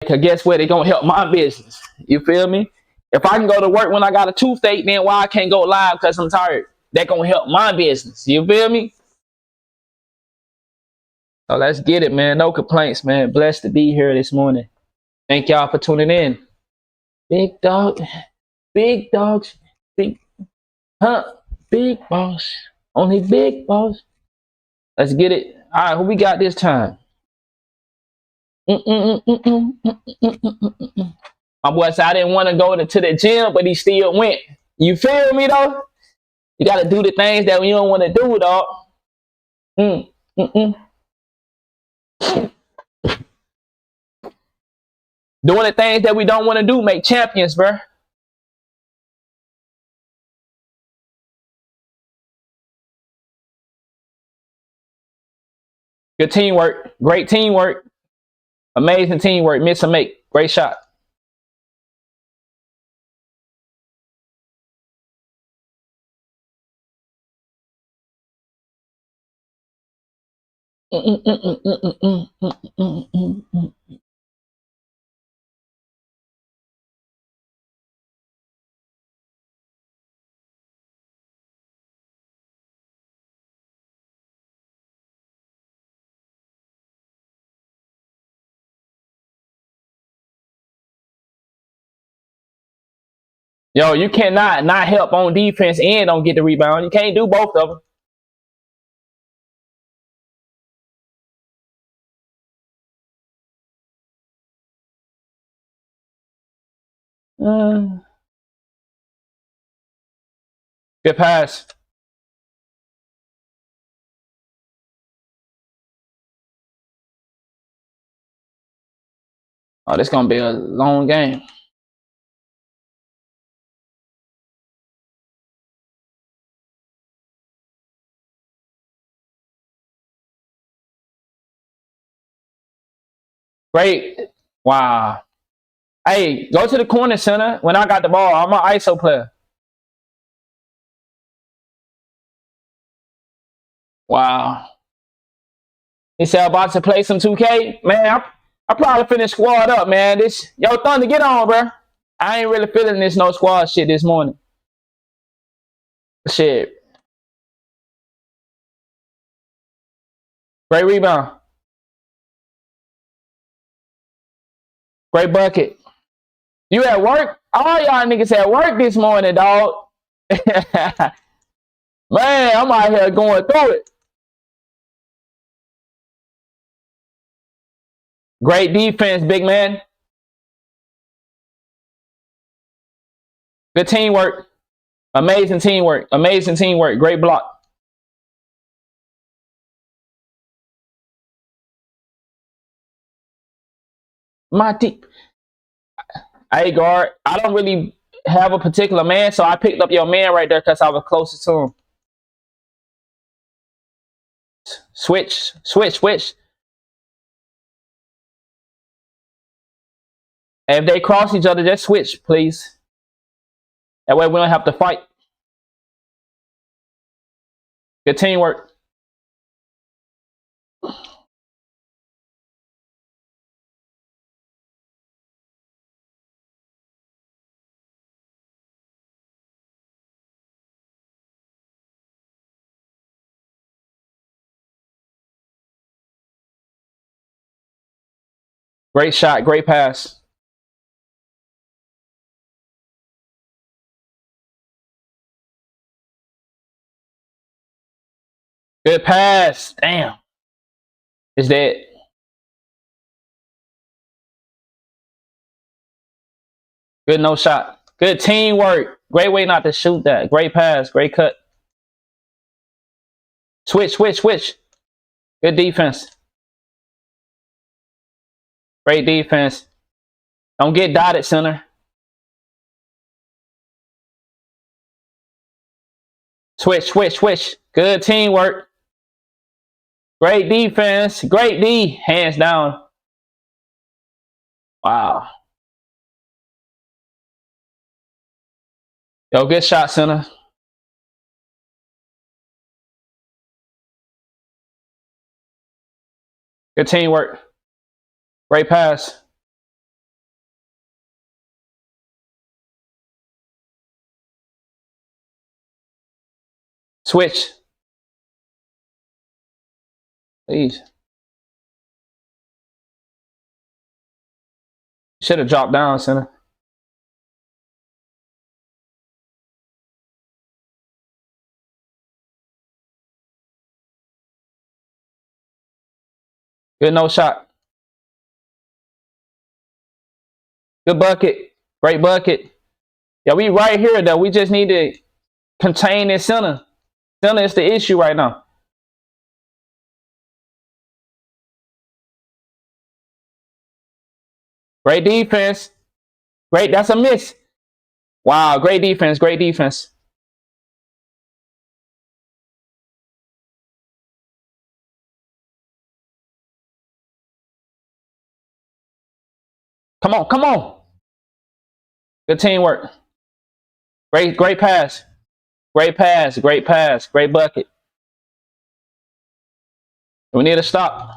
because guess what? It gonna help my business. You feel me? If I can go to work when I got a toothache, then why I can't go live because I'm tired? That gonna help my business. You feel me? So let's get it, man. No complaints, man. Blessed to be here this morning. Thank y'all for tuning in. Big dog, big dogs, big big boss. Only big boss. Let's get it. All right, who we got this time? My boy said I didn't want to go to the gym, but he still went. You feel me though? You gotta do the things that you don't want to do, dog. Doing the things that we don't want to do make champions, bro. Good teamwork. Great teamwork. Amazing teamwork. Miss a make. Great shot. Yo, you cannot not help on defense and don't get the rebound. You can't do both of them. Good pass. Oh, this gonna be a long game. Great. Wow. Hey, go to the corner center when I got the ball. I'm an ISO player. Wow. He said about to play some 2K. Man, I probably finished squad up, man. This yo Thunder, get on, bro. I ain't really feeling this no squad shit this morning. Shit. Great rebound. Great bucket. You at work? All y'all niggas at work this morning, dog. Man, I'm out here going through it. Great defense, big man. Good teamwork. Amazing teamwork. Amazing teamwork. Great block. My deep. Hey, guard. I don't really have a particular man, so I picked up your man right there because I was closest to him. Switch, switch, switch. And if they cross each other, just switch, please. That way we don't have to fight. Good teamwork. Great shot. Great pass. Good pass. Damn. It's dead. Good no shot. Good teamwork. Great way not to shoot that. Great pass. Great cut. Switch, switch, switch. Good defense. Great defense. Don't get dotted, center. Switch, switch, switch. Good teamwork. Great defense. Great D. Hands down. Wow. Yo, good shot, center. Good teamwork. Great pass. Switch. Please. Should have dropped down, center. Good no shot. Good bucket. Great bucket. Yeah, we right here though. We just need to contain this center. Center is the issue right now. Great defense. Great. That's a miss. Wow. Great defense. Great defense. Come on. Come on. Good teamwork. Great pass. Great pass. Great pass. Great bucket. We need to stop.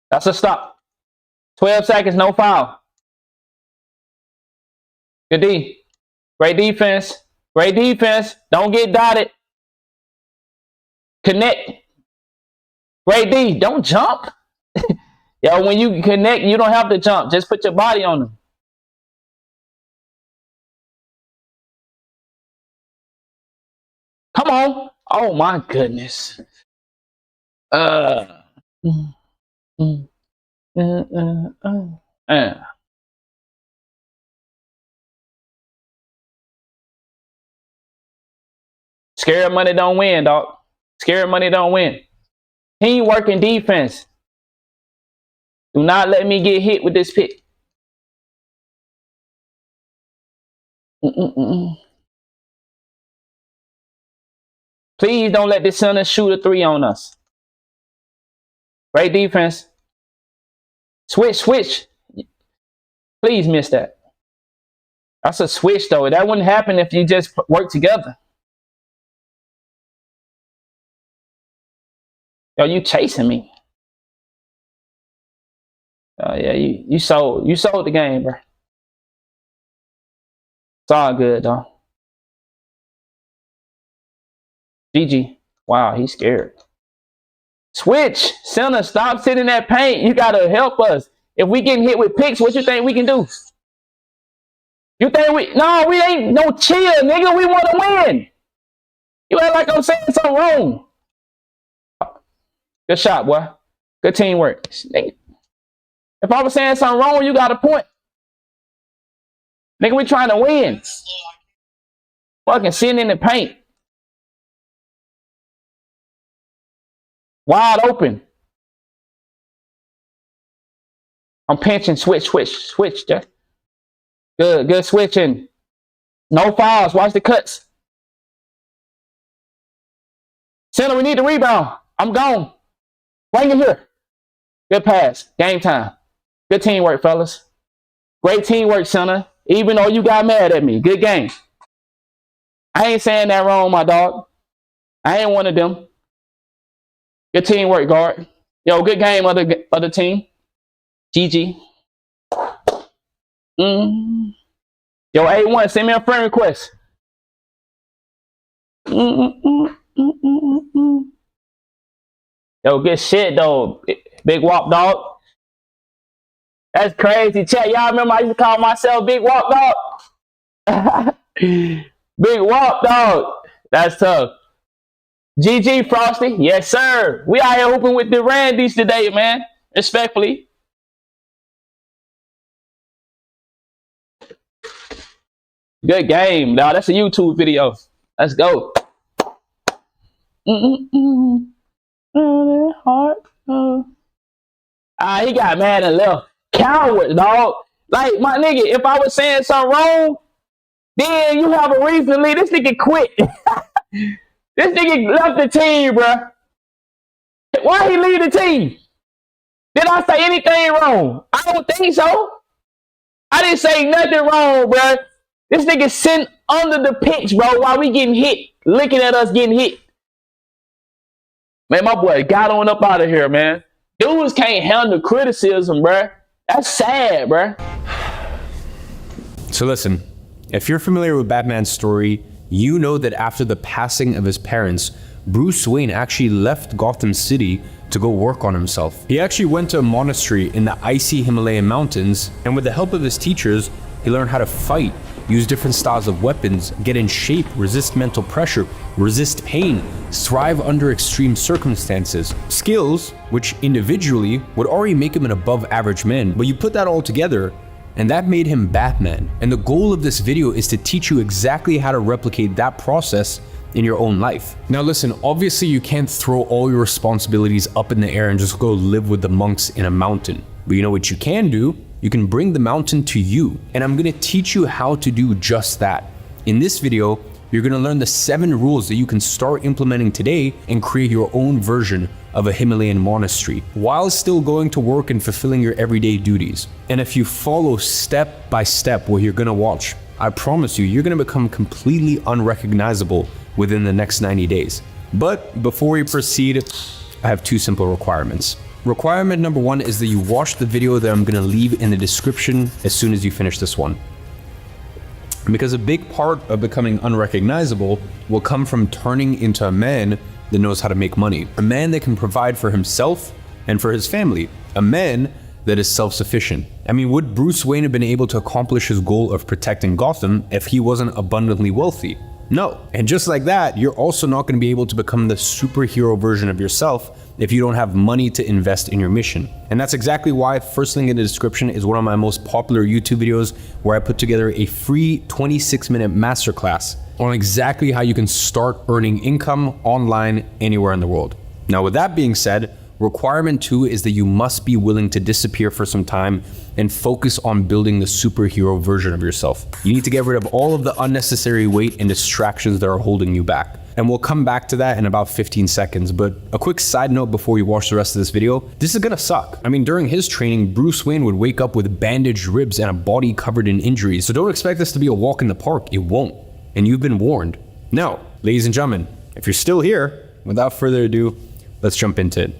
That's a stop. 12 seconds, no foul. Good D. Great defense. Great defense. Don't get dotted. Connect. Great D. Don't jump. Yo, when you connect, you don't have to jump. Just put your body on them. Come on. Oh, my goodness. Scared money don't win, dog. Scared money don't win. Teamwork and defense. Do not let me get hit with this pick. Please don't let this center shoot a 3 on us. Great defense. Switch. Please miss that. That's a switch, though. That wouldn't happen if you just work together. Yo, you chasing me. Oh yeah, you sold the game, bro. It's all good, though. GG. Wow, he's scared. Switch. Center, stop sitting in that paint. You gotta help us. If we getting hit with picks, what you think we can do? You think we ain't no chill, nigga. We want to win. You act like I'm saying something wrong. Good shot, boy. Good teamwork. If I was saying something wrong, you got a point. Nigga, we trying to win. Fucking sitting in the paint. Wide open. I'm pinching. Switch. Jeff. Good switching. No fouls. Watch the cuts. Center, we need the rebound. I'm gone. Bring it here. Good pass. Game time. Good teamwork, fellas. Great teamwork, center. Even though you got mad at me. Good game. I ain't saying that wrong, my dog. I ain't one of them. Good teamwork, guard. Yo, good game, other team. GG. Yo, A1, send me a friend request. Yo, good shit, though. Big Wop, dog. That's crazy. Chat, y'all remember I used to call myself Big Wop, dog? Big Wop, dog. That's tough. GG, Frosty. Yes, sir. We out here hooping with the Randys today, man. Respectfully. Good game, dog. That's a YouTube video. Let's go. He got mad and left. Coward, dog. Like, my nigga, if I was saying something wrong, then you have a reason to leave. This nigga quit. This nigga left the team, bruh. Why he leave the team? Did I say anything wrong? I don't think so. I didn't say nothing wrong, bruh. This nigga sitting under the pitch, bro, while we getting hit. Looking at us getting hit. Man, my boy got on up out of here, man. Dudes can't handle criticism, bruh. That's sad, bruh. So listen, if you're familiar with Batman's story, you know that after the passing of his parents, Bruce Wayne actually left Gotham City to go work on himself. He actually went to a monastery in the icy Himalayan mountains, and with the help of his teachers, he learned how to fight, use different styles of weapons, get in shape, resist mental pressure, resist pain, thrive under extreme circumstances. Skills which individually would already make him an above average man, but you put that all together and that made him Batman. And the goal of this video is to teach you exactly how to replicate that process in your own life. Now listen, obviously you can't throw all your responsibilities up in the air and just go live with the monks in a mountain. But you know what you can do? You can bring the mountain to you. And I'm gonna teach you how to do just that. In this video, you're gonna learn the 7 rules that you can start implementing today and create your own version of a Himalayan monastery while still going to work and fulfilling your everyday duties. And if you follow step by step what you're gonna watch, I promise you, you're gonna become completely unrecognizable within the next 90 days. But before we proceed, I have 2 simple requirements. Requirement number 1 is that you watch the video that I'm gonna leave in the description as soon as you finish this one. Because a big part of becoming unrecognizable will come from turning into a man that knows how to make money. A man that can provide for himself and for his family. A man that is self-sufficient. I mean, would Bruce Wayne have been able to accomplish his goal of protecting Gotham if he wasn't abundantly wealthy? No. And just like that, you're also not going to be able to become the superhero version of yourself if you don't have money to invest in your mission. And that's exactly why first link in the description is one of my most popular YouTube videos where I put together a free 26-minute masterclass on exactly how you can start earning income online anywhere in the world. Now, with that being said, requirement 2 is that you must be willing to disappear for some time and focus on building the superhero version of yourself. You need to get rid of all of the unnecessary weight and distractions that are holding you back. And we'll come back to that in about 15 seconds. But a quick side note before you watch the rest of this video, this is gonna suck. I mean, during his training, Bruce Wayne would wake up with bandaged ribs and a body covered in injuries. So don't expect this to be a walk in the park. It won't. And you've been warned. Now, ladies and gentlemen, if you're still here, without further ado, let's jump into it.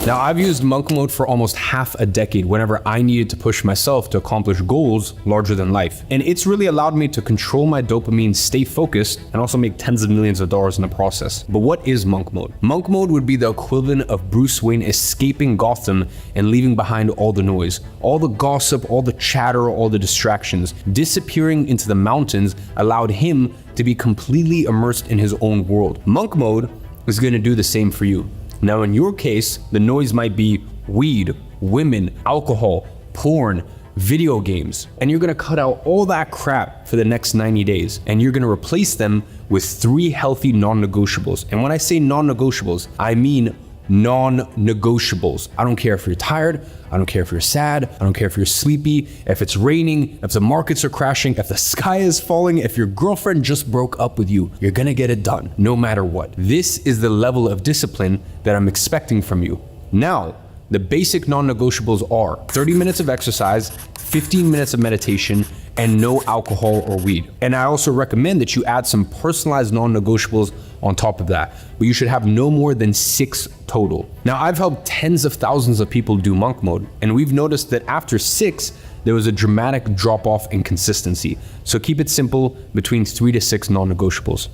Now, I've used monk mode for almost half a decade whenever I needed to push myself to accomplish goals larger than life. And it's really allowed me to control my dopamine, stay focused, and also make tens of millions of dollars in the process. But what is monk mode? Monk mode would be the equivalent of Bruce Wayne escaping Gotham and leaving behind all the noise, all the gossip, all the chatter, all the distractions. Disappearing into the mountains allowed him to be completely immersed in his own world. Monk mode is going to do the same for you. Now, in your case, the noise might be weed, women, alcohol, porn, video games, and you're gonna cut out all that crap for the next 90 days, and you're gonna replace them with 3 healthy non-negotiables. And when I say non-negotiables, I mean non-negotiables. I don't care if you're tired, I don't care if you're sad, I don't care if you're sleepy, if it's raining, if the markets are crashing, if the sky is falling, if your girlfriend just broke up with you, you're gonna get it done, no matter what. This is the level of discipline that I'm expecting from you. Now, the basic non-negotiables are 30 minutes of exercise, 15 minutes of meditation, and no alcohol or weed. And I also recommend that you add some personalized non-negotiables on top of that, but you should have no more than 6 total. Now, I've helped tens of thousands of people do monk mode, and we've noticed that after 6, there was a dramatic drop off in consistency. So keep it simple, between 3 to 6 non-negotiables.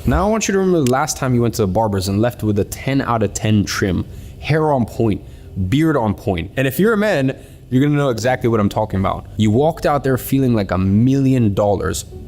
Now I want you to remember the last time you went to the barber's and left with a 10 out of 10 trim, hair on point, beard on point. And if you're a man, you're gonna know exactly what I'm talking about. You walked out there feeling like $1 million,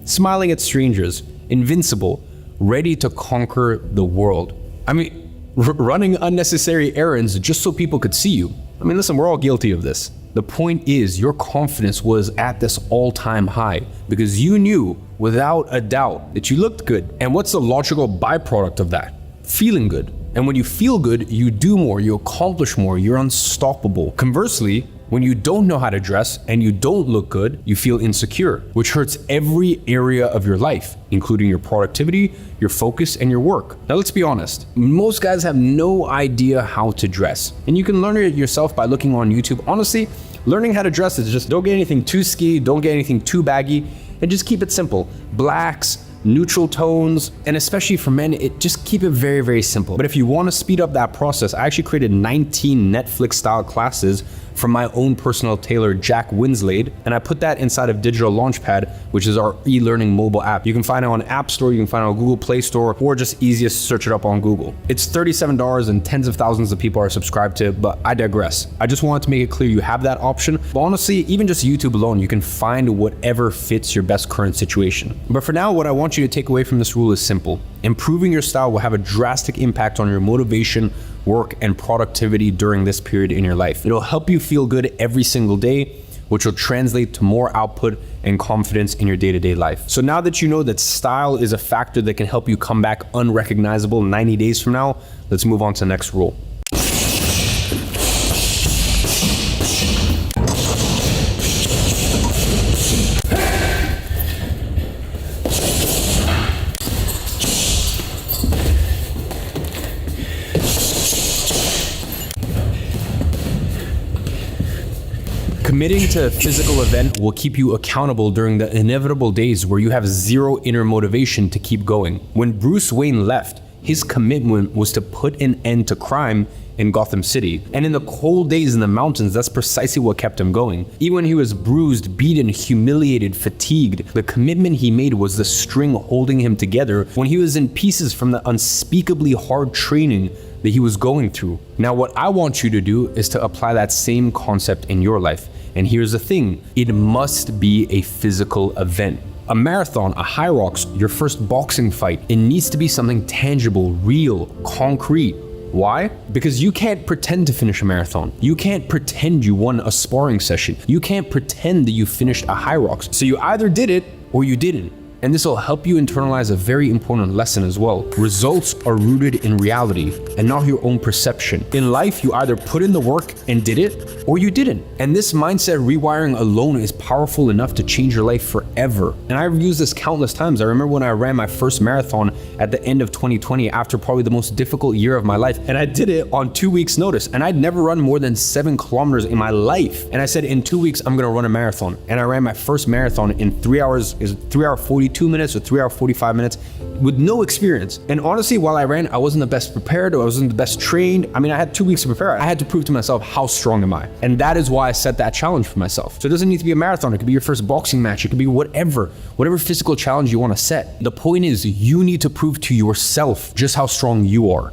smiling at strangers, invincible, ready to conquer the world. I mean, running unnecessary errands just so people could see you. I mean, listen, we're all guilty of this. The point is, your confidence was at this all-time high because you knew without a doubt that you looked good. And what's the logical byproduct of that? Feeling good. And when you feel good, you do more, you accomplish more, you're unstoppable. Conversely, When you don't know how to dress and you don't look good, you feel insecure, which hurts every area of your life, including your productivity, your focus, and your work. Now let's be honest, most guys have no idea how to dress. And you can learn it yourself by looking on YouTube. Honestly, learning how to dress is just don't get anything too ski, don't get anything too baggy, and just keep it simple. Blacks, neutral tones, and especially for men, just keep it very, very simple. But if you want to speed up that process, I actually created 19 Netflix style classes from my own personal tailor, Jack Winslade, and I put that inside of Digital Launchpad, which is our e-learning mobile app. You can find it on App Store, you can find it on Google Play Store, or just easiest search it up on Google. It's $37 and tens of thousands of people are subscribed to it, but I digress. I just wanted to make it clear you have that option. But honestly, even just YouTube alone, you can find whatever fits your best current situation. But for now, what I want you to take away from this rule is simple. Improving your style will have a drastic impact on your motivation, work, and productivity during this period in your life. It'll help you feel good every single day, which will translate to more output and confidence in your day-to-day life. So now that you know that style is a factor that can help you come back unrecognizable 90 days from now, let's move on to the next rule. Committing to a physical event will keep you accountable during the inevitable days where you have zero inner motivation to keep going. When Bruce Wayne left, his commitment was to put an end to crime in Gotham City. And in the cold days in the mountains, that's precisely what kept him going. Even when he was bruised, beaten, humiliated, fatigued, the commitment he made was the string holding him together when he was in pieces from the unspeakably hard training that he was going through. Now, what I want you to do is to apply that same concept in your life. And here's the thing, it must be a physical event. A marathon, a high rocks, your first boxing fight, it needs to be something tangible, real, concrete. Why? Because you can't pretend to finish a marathon. You can't pretend you won a sparring session. You can't pretend that you finished a high rocks. So you either did it or you didn't. And this will help you internalize a very important lesson as well. Results are rooted in reality and not your own perception. In life, you either put in the work and did it, or you didn't. And this mindset rewiring alone is powerful enough to change your life forever. And I've used this countless times. I remember when I ran my first marathon at the end of 2020 after probably the most difficult year of my life. And I did it on 2 weeks notice. And I'd never run more than 7 kilometers in my life. And I said, in 2 weeks, I'm gonna run a marathon. And I ran my first marathon in 3 hours, 3 hour 42 minutes or 3 hour 45 minutes with no experience. And honestly, while I ran, I wasn't the best prepared, or I wasn't the best trained. I mean, I had 2 weeks to prepare. I had to prove to myself, how strong am I? And that is why I set that challenge for myself. So it doesn't need to be a marathon. It could be your first boxing match. It could be whatever physical challenge you want to set. The point is, you need to prove to yourself just how strong you are.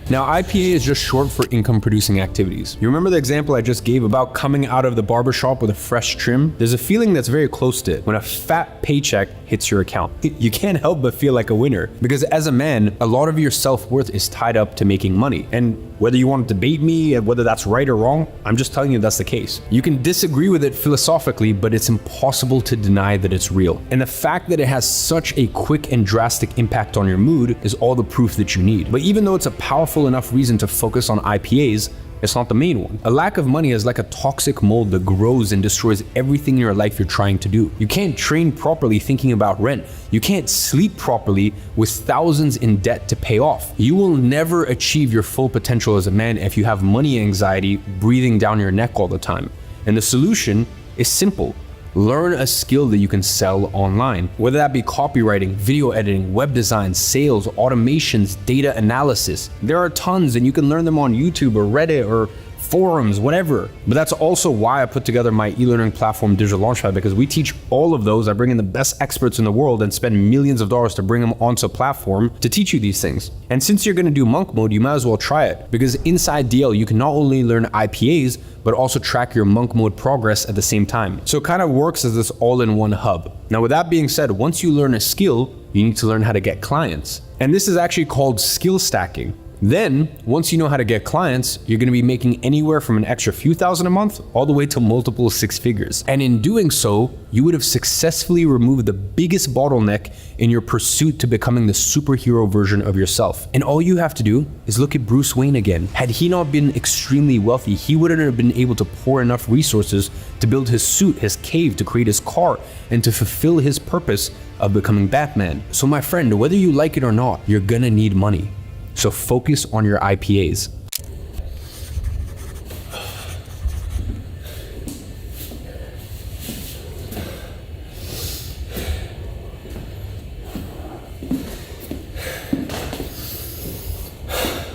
Now, IPA is just short for income producing activities. You remember the example I just gave about coming out of the barbershop with a fresh trim? There's a feeling that's very close to it when a fat paycheck hits your account. You can't help but feel like a winner, because as a man, a lot of your self-worth is tied up to making money. And whether you want to debate me and whether that's right or wrong, I'm just telling you that's the case. You can disagree with it philosophically, but it's impossible to deny that it's real. And the fact that it has such a quick and drastic impact on your mood is all the proof that you need. But even though it's a powerful enough reason to focus on IPAs, it's not the main one. A lack of money is like a toxic mold that grows and destroys everything in your life you're trying to do. You can't train properly thinking about rent. You can't sleep properly with thousands in debt to pay off. You will never achieve your full potential as a man if you have money anxiety breathing down your neck all the time. And the solution is simple. Learn a skill that you can sell online, whether that be copywriting, video editing, web design, sales, automations, data analysis. There are tons, and you can learn them on YouTube or Reddit or forums, whatever. But that's also why I put together my e-learning platform, Digital Launchpad, because we teach all of those. I bring in the best experts in the world and spend millions of dollars to bring them onto a platform to teach you these things. And since you're gonna do monk mode, you might as well try it, because inside DL, you can not only learn IPAs, but also track your monk mode progress at the same time. So it kind of works as this all-in-one hub. Now, with that being said, once you learn a skill, you need to learn how to get clients. And this is actually called skill stacking. Then, once you know how to get clients, you're going to be making anywhere from an extra few thousand a month all the way to multiple six figures. And in doing so, you would have successfully removed the biggest bottleneck in your pursuit to becoming the superhero version of yourself. And all you have to do is look at Bruce Wayne again. Had he not been extremely wealthy, he wouldn't have been able to pour enough resources to build his suit, his cave, to create his car, and to fulfill his purpose of becoming Batman. So my friend, whether you like it or not, you're gonna need money. So focus on your IPAs.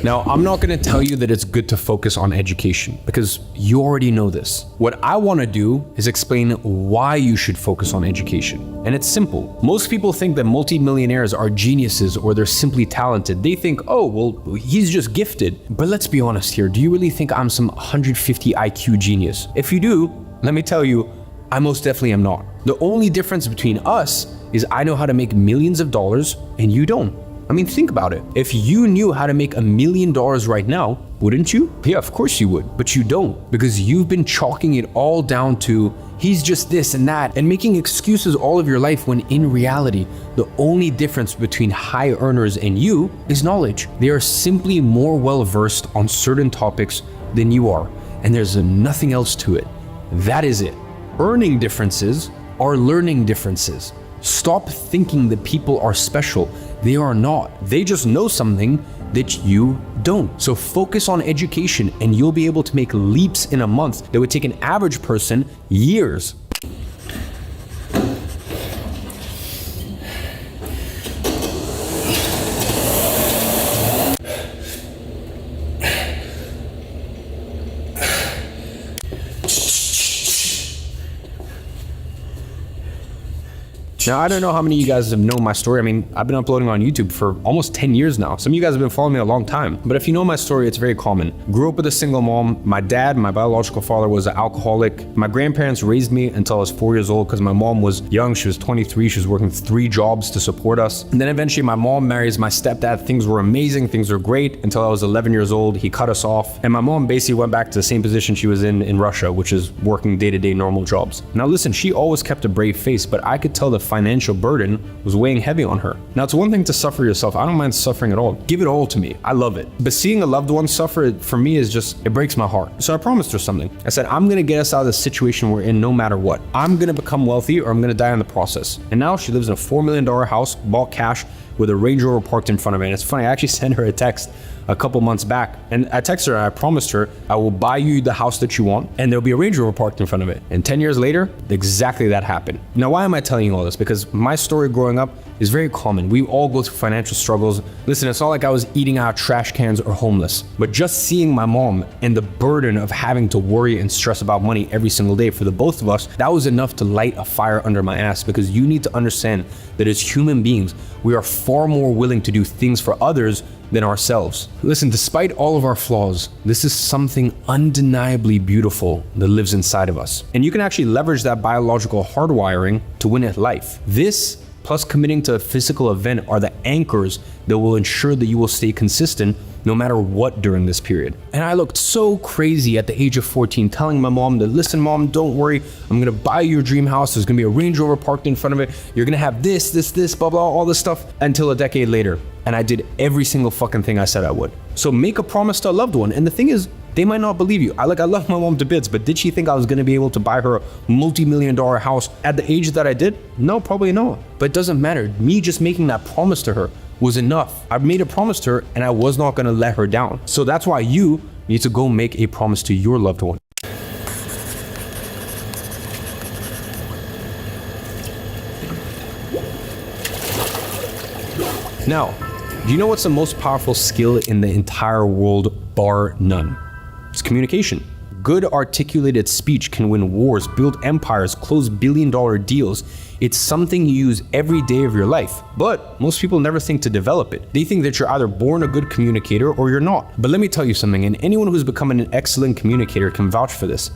Now, I'm not going to tell you that it's good to focus on education because you already know this. What I want to do is explain why you should focus on education. And it's simple. Most people think that multimillionaires are geniuses or they're simply talented. They think, oh, well, he's just gifted. But let's be honest here. Do you really think I'm some 150 IQ genius? If you do, let me tell you, I most definitely am not. The only difference between us is I know how to make millions of dollars and you don't. I mean, think about it. If you knew how to make $1 million right now, wouldn't you? Yeah, of course you would, but you don't because you've been chalking it all down to he's just this and that and making excuses all of your life when in reality, the only difference between high earners and you is knowledge. They are simply more well-versed on certain topics than you are, and there's nothing else to it. That is it. Earning differences are learning differences. Stop thinking that people are special. They are not. They just know something that you don't. So focus on education and you'll be able to make leaps in a month that would take an average person years. Now, I don't know how many of you guys have known my story. I mean, I've been uploading on YouTube for almost 10 years now. Some of you guys have been following me a long time. But if you know my story, it's very common. Grew up with a single mom. My dad, my biological father, was an alcoholic. My grandparents raised me until I was 4 years old because my mom was young. She was 23. She was working 3 jobs to support us. And then eventually my mom marries my stepdad. Things were amazing. Things were great until I was 11 years old. He cut us off. And my mom basically went back to the same position she was in Russia, which is working day-to-day normal jobs. Now listen, she always kept a brave face, but I could tell the financial burden was weighing heavy on her. Now, it's one thing to suffer yourself. I don't mind suffering at all. Give it all to me. I love it. But seeing a loved one suffer, for me, is just, it breaks my heart. So I promised her something. I said, I'm gonna get us out of the situation we're in no matter what. I'm gonna become wealthy or I'm gonna die in the process. And now she lives in a $4 million house, bought cash, with a Range Rover parked in front of it. And it's funny, I actually sent her a text a couple months back, and I texted her and I promised her I will buy you the house that you want and there'll be a Range Rover parked in front of it. And 10 years later, exactly that happened. Now, why am I telling you all this? Because my story growing up is very common. We all go through financial struggles. Listen, it's not like I was eating out of trash cans or homeless, but just seeing my mom and the burden of having to worry and stress about money every single day for the both of us, that was enough to light a fire under my ass, because you need to understand that as human beings, we are far more willing to do things for others than ourselves. Listen, despite all of our flaws, this is something undeniably beautiful that lives inside of us. And you can actually leverage that biological hardwiring to win at life. This, plus committing to a physical event, are the anchors that will ensure that you will stay consistent no matter what during this period. And I looked so crazy at the age of 14 telling my mom that, listen, mom, don't worry, I'm gonna buy you your dream house. There's gonna be a Range Rover parked in front of it. You're gonna have this, blah, blah, all this stuff, until a decade later. And I did every single fucking thing I said I would. So make a promise to a loved one. And the thing is, they might not believe you. I love my mom to bits, but did she think I was gonna be able to buy her a multi-million-dollar house at the age that I did? No, probably not. But it doesn't matter. Me just making that promise to her was enough. I made a promise to her and I was not gonna let her down. So that's why you need to go make a promise to your loved one. Now, do you know what's the most powerful skill in the entire world, bar none? It's communication. Good articulated speech can win wars, build empires, close billion-dollar deals. It's something you use every day of your life, but most people never think to develop it. They think that you're either born a good communicator or you're not. But let me tell you something, and anyone who's become an excellent communicator can vouch for this.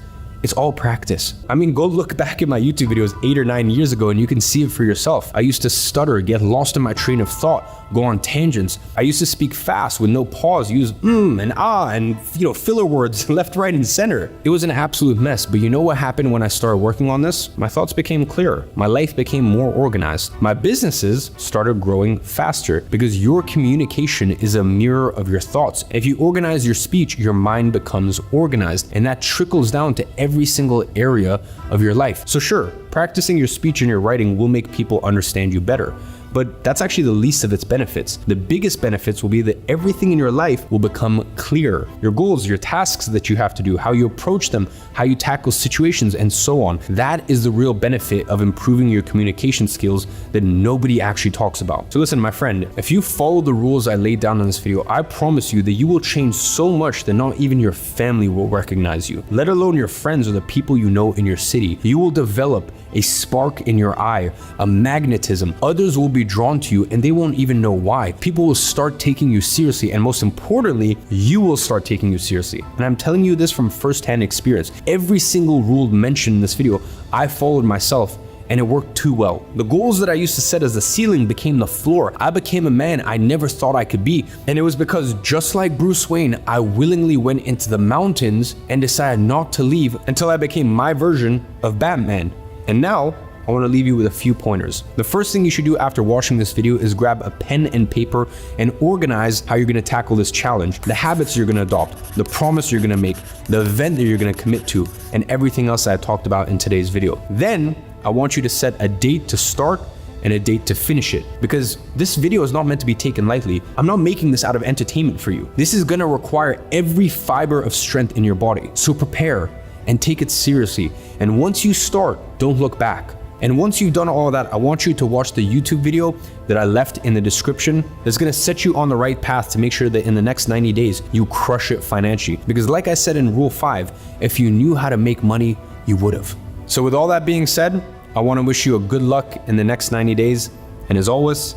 It's all practice. I mean, go look back at my YouTube videos 8 or 9 years ago and you can see it for yourself. I used to stutter, get lost in my train of thought, go on tangents. I used to speak fast with no pause, use and ah and filler words left, right, and center. It was an absolute mess, but you know what happened when I started working on this? My thoughts became clearer. My life became more organized. My businesses started growing faster because your communication is a mirror of your thoughts. If you organize your speech, your mind becomes organized, and that trickles down to every single area of your life. So sure, practicing your speech and your writing will make people understand you better, but that's actually the least of its benefits. The biggest benefits will be that everything in your life will become clear. Your goals, your tasks that you have to do, how you approach them, how you tackle situations, and so on. That is the real benefit of improving your communication skills that nobody actually talks about. So listen, my friend, if you follow the rules I laid down in this video, I promise you that you will change so much that not even your family will recognize you, let alone your friends or the people you know in your city. You will develop a spark in your eye, a magnetism. Others will be drawn to you and they won't even know why. People will start taking you seriously, and most importantly, you will start taking you seriously. And I'm telling you this from first-hand experience. Every single rule mentioned in this video, I followed myself, and it worked too well. The goals that I used to set as the ceiling became the floor. I became a man I never thought I could be. And it was because, just like Bruce Wayne, I willingly went into the mountains and decided not to leave until I became my version of Batman. And now, I want to leave you with a few pointers. The first thing you should do after watching this video is grab a pen and paper and organize how you're going to tackle this challenge, the habits you're going to adopt, the promise you're going to make, the event that you're going to commit to, and everything else I talked about in today's video. Then, I want you to set a date to start and a date to finish it, because this video is not meant to be taken lightly. I'm not making this out of entertainment for you. This is going to require every fiber of strength in your body. So prepare and take it seriously. And once you start, don't look back. And once you've done all of that, I want you to watch the YouTube video that I left in the description. That's gonna set you on the right path to make sure that in the next 90 days, you crush it financially. Because like I said in Rule 5, if you knew how to make money, you would have. So with all that being said, I wanna wish you a good luck in the next 90 days. And as always,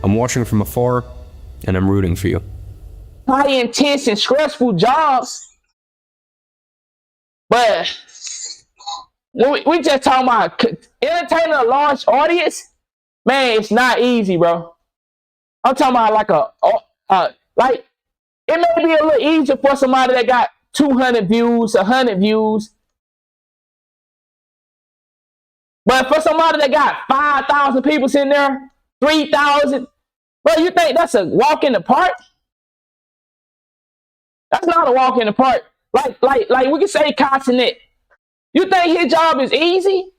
I'm watching from afar and I'm rooting for you. High intense and stressful jobs. But we just talking about entertaining a large audience, man. It's not easy, bro. I'm talking about like it may be a little easier for somebody that got 200 views, 100 views, but for somebody that got 5,000 people sitting there, 3,000, bro, you think that's a walk in the park? That's not a walk in the park. Like we can say Continent. You think his job is easy?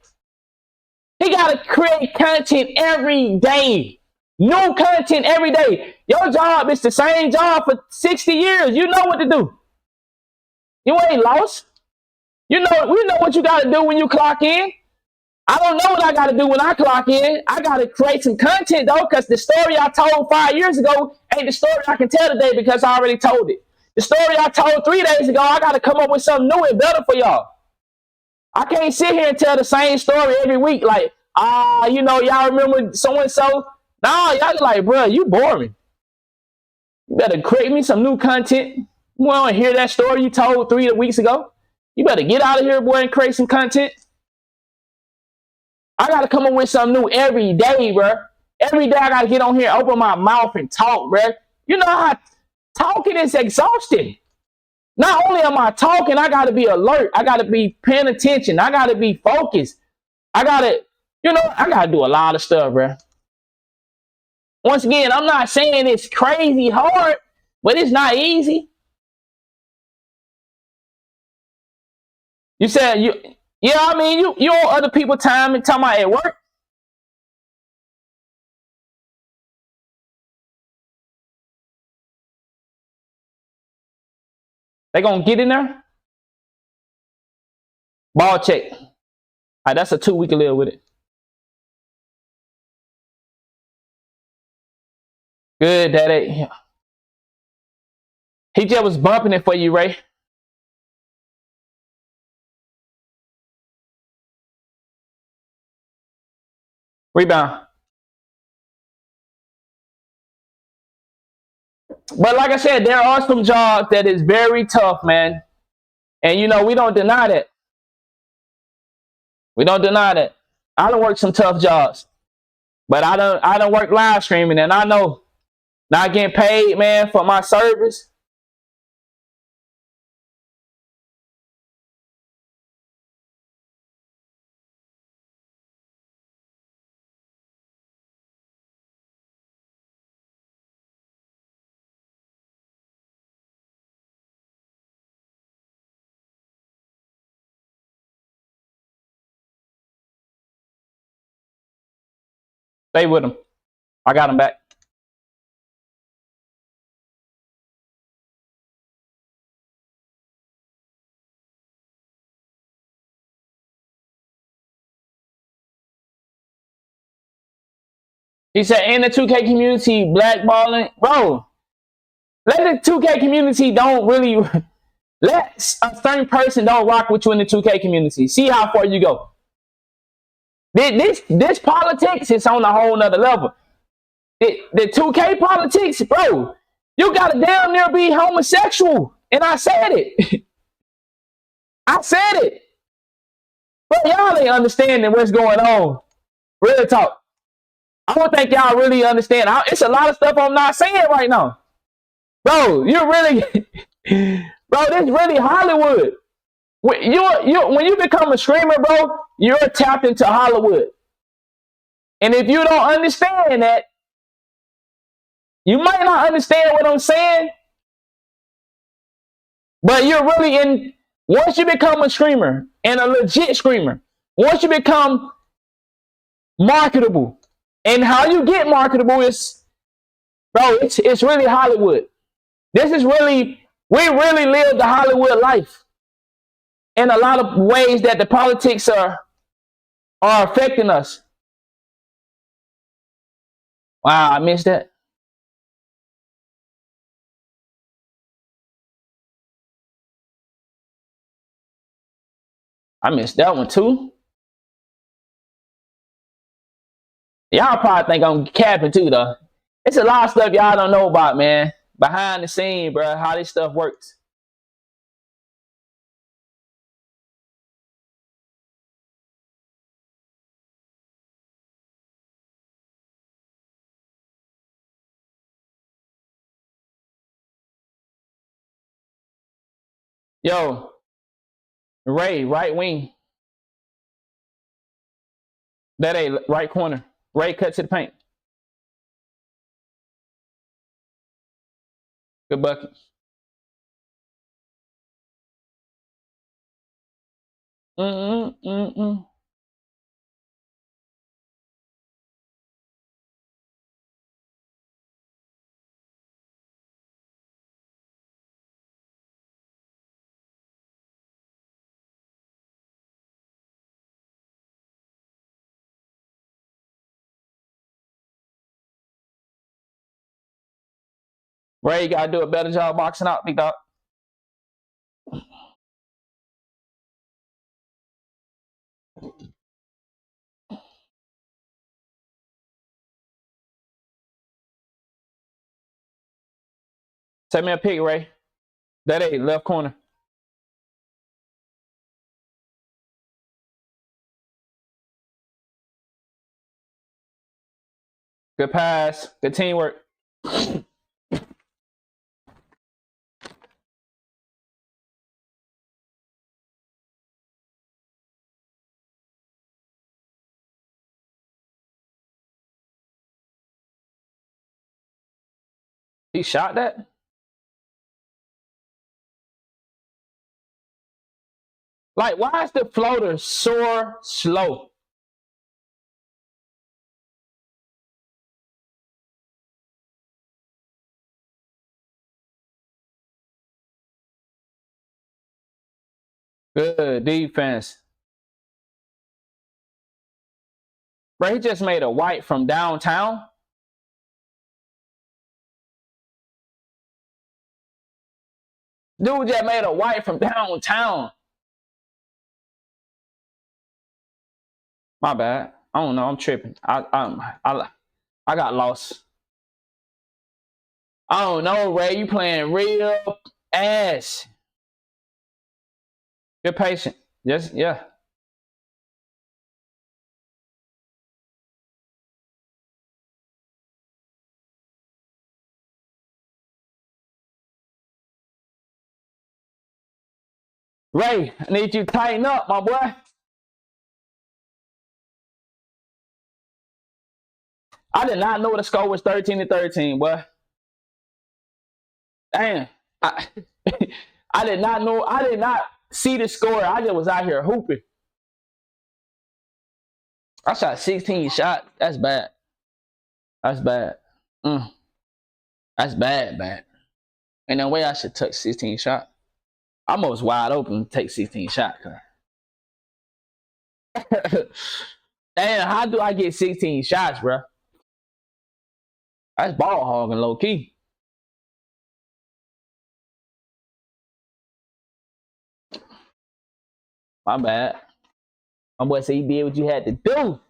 He got to create content every day. New content every day. Your job is the same job for 60 years. You know what to do. You ain't lost. We know what you got to do when you clock in. I don't know what I got to do when I clock in. I got to create some content, though, because the story I told 5 years ago ain't the story I can tell today because I already told it. The story I told 3 days ago, I got to come up with something new and better for y'all. I can't sit here and tell the same story every week. Like, y'all remember so-and-so? Nah, y'all like, bro, you boring. You better create me some new content. You want to hear that story you told 3 weeks ago? You better get out of here, boy, and create some content. I got to come up with something new every day, bro. Every day I got to get on here, open my mouth, and talk, bro. You know how talking is exhausting. Not only am I talking, I got to be alert. I got to be paying attention. I got to be focused. I got to do a lot of stuff, bro. Once again, I'm not saying it's crazy hard, but it's not easy. You said you owe other people time and talking about at work. They gonna get in there? Ball check. All right, that's a 2 week live with it. Good, Daddy. He just was bumping it for you, Ray. Rebound. But like I said, there are some jobs that is very tough, man. And we don't deny that. We don't deny that. I done worked some tough jobs, but I don't work live streaming, and I know not getting paid, man, for my service. Stay with them. I got them back. He said, in the 2K community, blackballing, bro. Let the 2K community don't really let a certain person don't rock with you in the 2K community. See how far you go. This politics is on a whole nother level. The 2K politics, bro. You gotta damn near be homosexual, and I said it. I said it. But y'all ain't understanding what's going on. Real talk. I don't think y'all really understand. It's a lot of stuff I'm not saying right now. Bro, you're really, bro, this really Hollywood. When you become a streamer, bro, you're tapped into Hollywood. And if you don't understand that, you might not understand what I'm saying, but you're really in, once you become a streamer and a legit streamer, once you become marketable, and how you get marketable is, bro, it's really Hollywood. This is really, we really live the Hollywood life in a lot of ways that the politics are affecting us. Wow, I missed that. I missed that one too. Y'all probably think I'm capping too, though. It's a lot of stuff y'all don't know about, man. Behind the scene, bro, how this stuff works. Yo, Ray, right wing. That ain't right corner. Ray cut to the paint. Good bucket. Mm-mm. Ray, you gotta do a better job boxing out, big dog. Take me a pick, Ray. That ain't left corner. Good pass. Good teamwork. He shot that? Like, why is the floater so slow? Good defense. Bro, he just made a white from downtown. Dude just made a white from downtown. My bad. I don't know. I'm tripping. I got lost. I don't know, Ray. You playing real ass. You're patient. Just yeah. Ray, I need you to tighten up, my boy. I did not know the score was 13-13, boy. Damn. I, I did not know. I did not see the score. I just was out here hooping. I shot 16 shots. That's bad. That's bad. That's bad. Ain't no way I should touch 16 shots. I'm almost wide open to take 16 shots. Damn, how do I get 16 shots, bro? That's ball hogging low key. My bad. My boy said you did what you had to do.